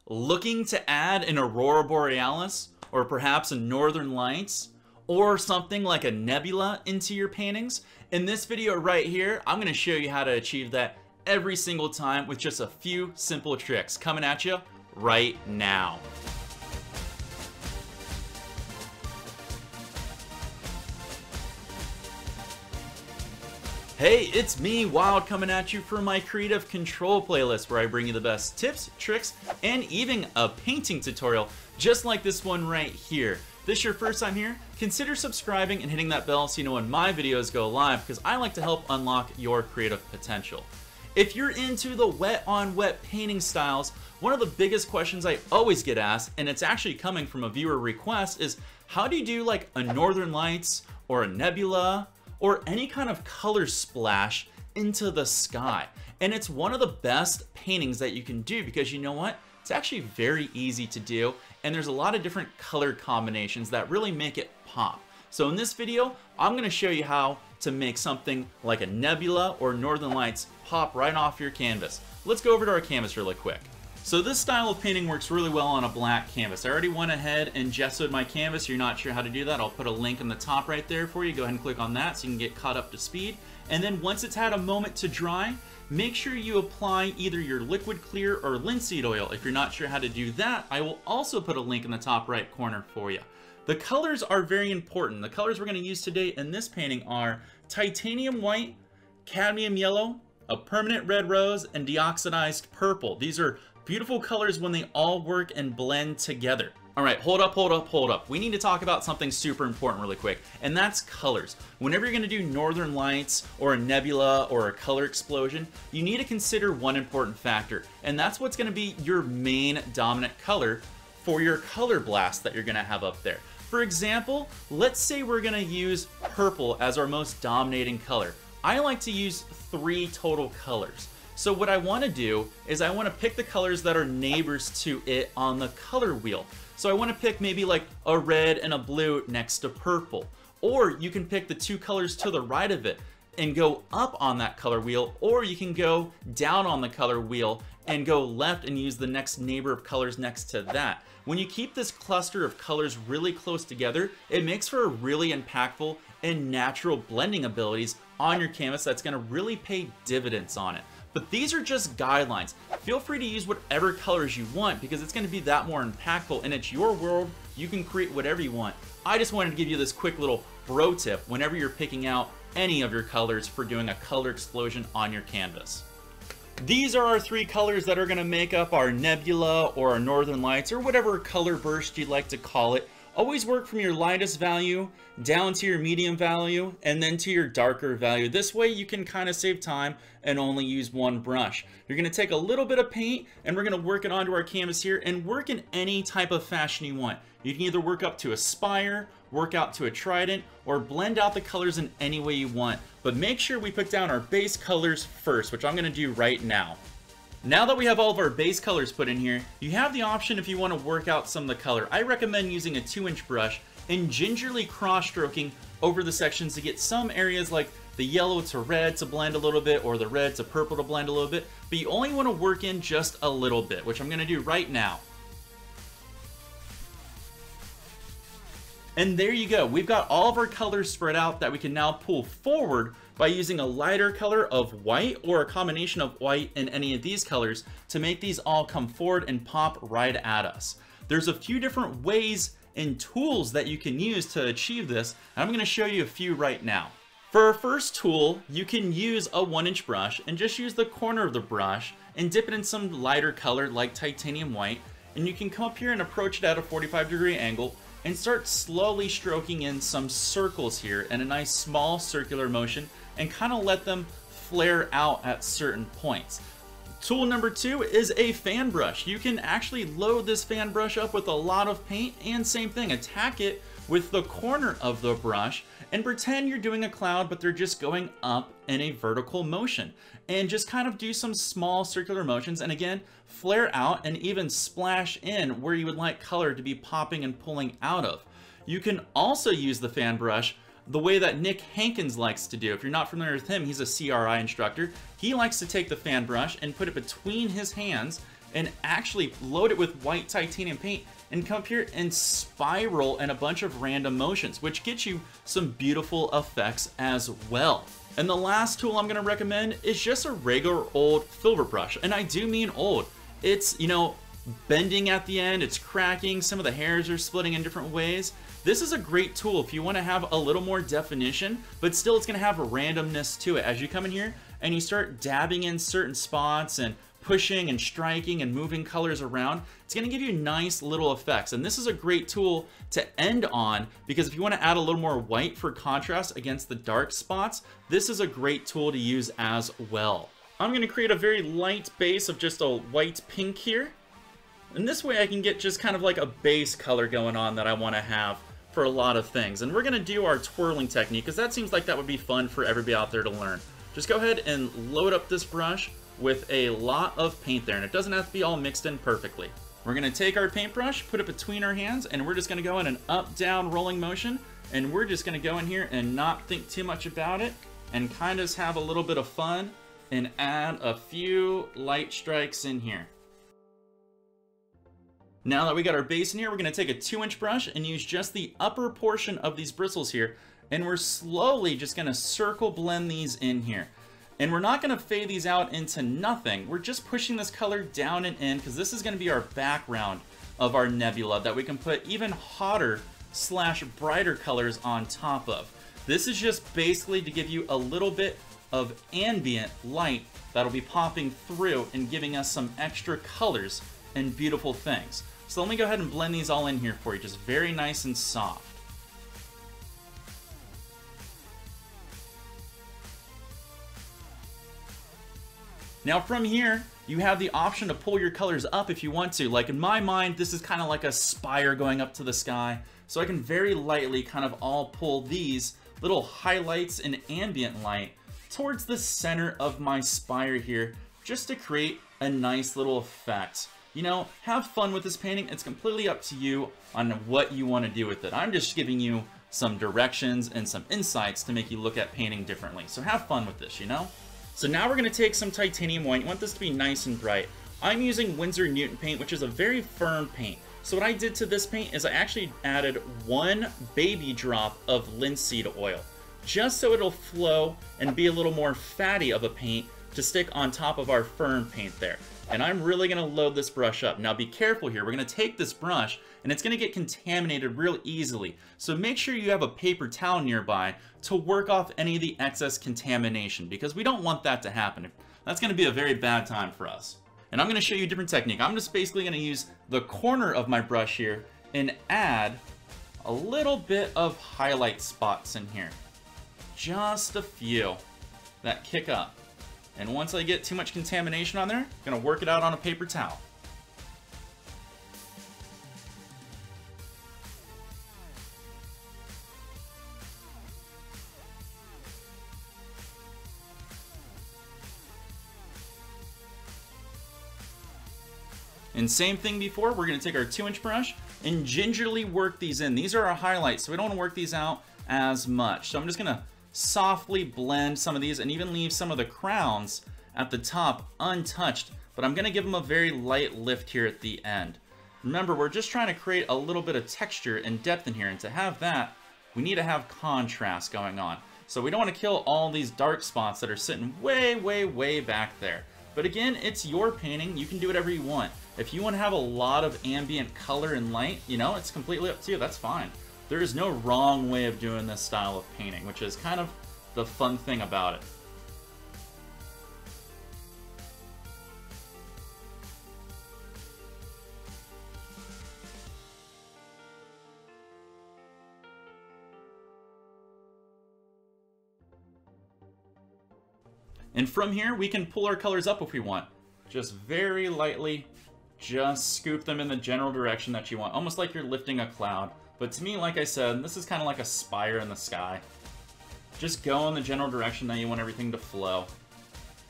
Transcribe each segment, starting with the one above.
Looking to add an aurora borealis, or perhaps a northern lights, or something like a nebula into your paintings? In this video right here, I'm going to show you how to achieve that every single time with just a few simple tricks coming at you right now. Hey, it's me, Wild, coming at you for my Creative Control playlist, where I bring you the best tips, tricks, and even a painting tutorial, just like this one right here. If this is your first time here, consider subscribing and hitting that bell so you know when my videos go live, because I like to help unlock your creative potential. If you're into the wet-on-wet painting styles, one of the biggest questions I always get asked, and it's actually coming from a viewer request, is how do you do like a northern lights or a nebula or any kind of color splash into the sky? And it's one of the best paintings that you can do because you know what? It's actually very easy to do, and there's a lot of different color combinations that really make it pop. So in this video, I'm gonna show you how to make something like a nebula or northern lights pop right off your canvas. Let's go over to our canvas really quick. So this style of painting works really well on a black canvas. I already went ahead and gessoed my canvas. If you're not sure how to do that, I'll put a link in the top right there for you. Go ahead and click on that so you can get caught up to speed. And then once it's had a moment to dry, make sure you apply either your liquid clear or linseed oil. If you're not sure how to do that, I will also put a link in the top right corner for you. The colors are very important. The colors we're going to use today in this painting are titanium white, cadmium yellow, a permanent red rose, and deoxidized purple. These are beautiful colors when they all work and blend together. All right, hold up. We need to talk about something super important really quick, and that's colors. Whenever you're gonna do northern lights or a nebula or a color explosion, you need to consider one important factor, and that's what's gonna be your main dominant color for your color blast that you're gonna have up there. For example, let's say we're gonna use purple as our most dominating color. I like to use 3 total colors. So what I want to do is I want to pick the colors that are neighbors to it on the color wheel. So I want to pick maybe like a red and a blue next to purple. Or you can pick the 2 colors to the right of it and go up on that color wheel, or you can go down on the color wheel and go left and use the next neighbor of colors next to that. When you keep this cluster of colors really close together, it makes for a really impactful and natural blending abilities on your canvas that's going to really pay dividends on it. But these are just guidelines. Feel free to use whatever colors you want because it's going to be that more impactful, and it's your world. You can create whatever you want. I just wanted to give you this quick little bro tip whenever you're picking out any of your colors for doing a color explosion on your canvas. These are our 3 colors that are going to make up our nebula or our northern lights or whatever color burst you'd like to call it. Always work from your lightest value down to your medium value and then to your darker value. This way you can kind of save time and only use one brush. You're going to take a little bit of paint and we're going to work it onto our canvas here and work in any type of fashion you want. You can either work up to a spire, work out to a trident, or blend out the colors in any way you want. But make sure we put down our base colors first, which I'm going to do right now. Now that we have all of our base colors put in here, you have the option if you want to work out some of the color. I recommend using a 2-inch brush and gingerly cross-stroking over the sections to get some areas like the yellow to red to blend a little bit or the red to purple to blend a little bit, but you only want to work in just a little bit, which I'm going to do right now. And there you go. We've got all of our colors spread out that we can now pull forward by using a lighter color of white or a combination of white and any of these colors to make these all come forward and pop right at us. There's a few different ways and tools that you can use to achieve this, and I'm going to show you a few right now. For our first tool, you can use a 1-inch brush and just use the corner of the brush and dip it in some lighter color like titanium white, and you can come up here and approach it at a 45-degree angle and start slowly stroking in some circles here in a nice small circular motion and kind of let them flare out at certain points. Tool number 2 is a fan brush. You can actually load this fan brush up with a lot of paint and same thing, attack it with the corner of the brush and pretend you're doing a cloud, but they're just going up in a vertical motion. And just kind of do some small circular motions and again, flare out and even splash in where you would like color to be popping and pulling out of. You can also use the fan brush the way that Nick Hankins likes to do. If you're not familiar with him, he's a CRI instructor. He likes to take the fan brush and put it between his hands and actually load it with white titanium paint and come up here and spiral in a bunch of random motions, which gets you some beautiful effects as well. And the last tool I'm gonna recommend is just a regular old filbert brush. And I do mean old. It's, you know, bending at the end, it's cracking, some of the hairs are splitting in different ways. This is a great tool if you wanna have a little more definition, but still it's gonna have a randomness to it. As you come in here and you start dabbing in certain spots and pushing and striking and moving colors around, it's gonna give you nice little effects. And this is a great tool to end on, because if you wanna add a little more white for contrast against the dark spots, this is a great tool to use as well. I'm gonna create a very light base of just a white pink here. And this way I can get just kind of like a base color going on that I wanna have for a lot of things. And we're gonna do our twirling technique, because that seems like that would be fun for everybody out there to learn. Just go ahead and load up this brush with a lot of paint there, and it doesn't have to be all mixed in perfectly. We're gonna take our paintbrush, put it between our hands, and we're just gonna go in an up-down rolling motion, and we're just gonna go in here and not think too much about it, and kind of have a little bit of fun, and add a few light strikes in here. Now that we got our base in here, we're gonna take a 2-inch brush and use just the upper portion of these bristles here, and we're slowly just gonna circle blend these in here. And we're not gonna fade these out into nothing. We're just pushing this color down and in, because this is gonna be our background of our nebula that we can put even hotter / brighter colors on top of. This is just basically to give you a little bit of ambient light that'll be popping through and giving us some extra colors and beautiful things. So let me go ahead and blend these all in here for you, just very nice and soft. Now from here, you have the option to pull your colors up if you want to. Like in my mind, this is kind of like a spire going up to the sky. So I can very lightly kind of all pull these little highlights and ambient light towards the center of my spire here, just to create a nice little effect. You know, have fun with this painting. It's completely up to you on what you want to do with it. I'm just giving you some directions and some insights to make you look at painting differently. So have fun with this, you know? So now we're going to take some titanium white. You want this to be nice and bright. I'm using Winsor Newton paint, which is a very firm paint. So what I did to this paint is I actually added 1 baby drop of linseed oil, just so it'll flow and be a little more fatty of a paint to stick on top of our firm paint there. And I'm really going to load this brush up. Now be careful here. We're going to take this brush and it's going to get contaminated real easily. So make sure you have a paper towel nearby to work off any of the excess contamination, because we don't want that to happen. That's going to be a very bad time for us. And I'm going to show you a different technique. I'm just basically going to use the corner of my brush here and add a little bit of highlight spots in here. Just a few that kick up. And once I get too much contamination on there, I'm gonna work it out on a paper towel. And same thing before, we're gonna take our 2-inch brush and gingerly work these in. These are our highlights, so we don't wanna work these out as much. So I'm just gonna softly blend some of these and even leave some of the crowns at the top untouched, but I'm gonna give them a very light lift here at the end. Remember, we're just trying to create a little bit of texture and depth in here, and to have that, we need to have contrast going on. So we don't want to kill all these dark spots that are sitting way, way, way back there. But again, it's your painting. You can do whatever you want. If you want to have a lot of ambient color and light, you know, it's completely up to you. That's fine. There is no wrong way of doing this style of painting, which is kind of the fun thing about it. And from here, we can pull our colors up if we want. Just very lightly, just scoop them in the general direction that you want, almost like you're lifting a cloud. But to me, like I said, this is kind of like a spire in the sky. Just go in the general direction that you want everything to flow.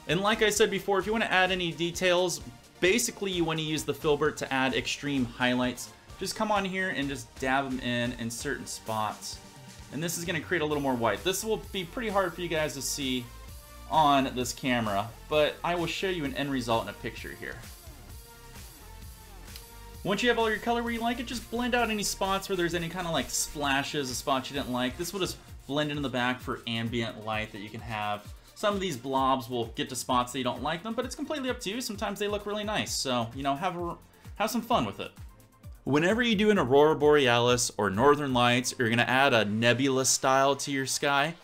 And like I said before, if you want to add any details, basically you want to use the filbert to add extreme highlights. Just come on here and just dab them in certain spots. And this is going to create a little more white. This will be pretty hard for you guys to see on this camera, but I will show you an end result in a picture here. Once you have all your color where you like it, just blend out any spots where there's any kind of like splashes, a spot you didn't like. This will just blend into the back for ambient light that you can have. Some of these blobs will get to spots that you don't like them, but it's completely up to you. Sometimes they look really nice, so, you know, have some fun with it. Whenever you do an Aurora Borealis or Northern Lights, or you're gonna add a nebula style to your sky,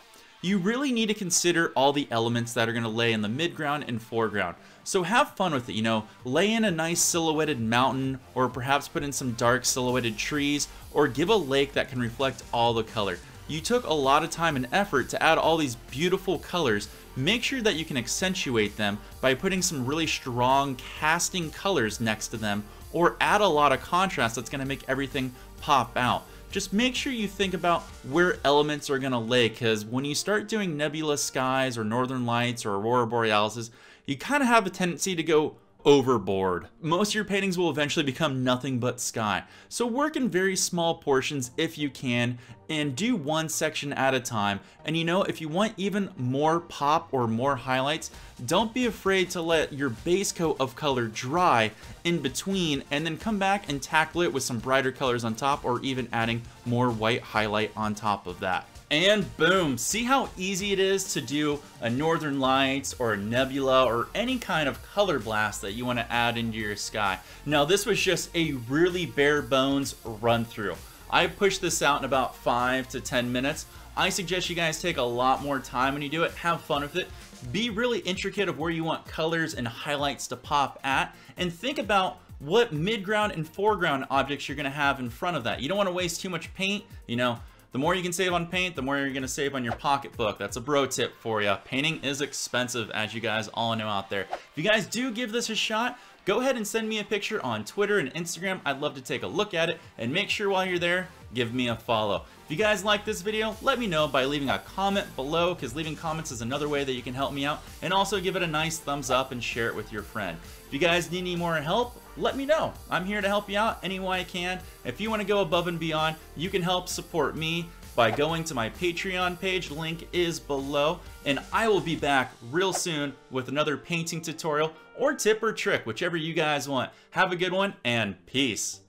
you really need to consider all the elements that are gonna lay in the midground and foreground. So have fun with it, you know, lay in a nice silhouetted mountain, or perhaps put in some dark silhouetted trees, or give a lake that can reflect all the color. You took a lot of time and effort to add all these beautiful colors. Make sure that you can accentuate them by putting some really strong casting colors next to them, or add a lot of contrast that's gonna make everything pop out. Just make sure you think about where elements are gonna lay, because when you start doing nebula skies or Northern Lights or Aurora Borealis, you kind of have a tendency to go overboard. Most of your paintings will eventually become nothing but sky. So work in very small portions if you can, and do one section at a time. And you know, if you want even more pop or more highlights, don't be afraid to let your base coat of color dry in between, and then come back and tackle it with some brighter colors on top, or even adding more white highlight on top of that. And boom, see how easy it is to do a Northern Lights or a nebula or any kind of color blast that you want to add into your sky. Now this was just a really bare bones run through. I pushed this out in about 5 to 10 minutes. I suggest you guys take a lot more time when you do it, have fun with it, be really intricate of where you want colors and highlights to pop at, and think about what midground and foreground objects you're going to have in front of that. You don't want to waste too much paint, you know. The more you can save on paint, the more you're gonna save on your pocketbook. That's a bro tip for you. Painting is expensive, as you guys all know out there. If you guys do give this a shot, go ahead and send me a picture on Twitter and Instagram. I'd love to take a look at it, and make sure while you're there, give me a follow. If you guys like this video, let me know by leaving a comment below, because leaving comments is another way that you can help me out, and also give it a nice thumbs up and share it with your friend. If you guys need any more help, let me know. I'm here to help you out any way I can. If you want to go above and beyond, you can help support me by going to my Patreon page. Link is below, and I will be back real soon with another painting tutorial or tip or trick, whichever you guys want. Have a good one, and peace.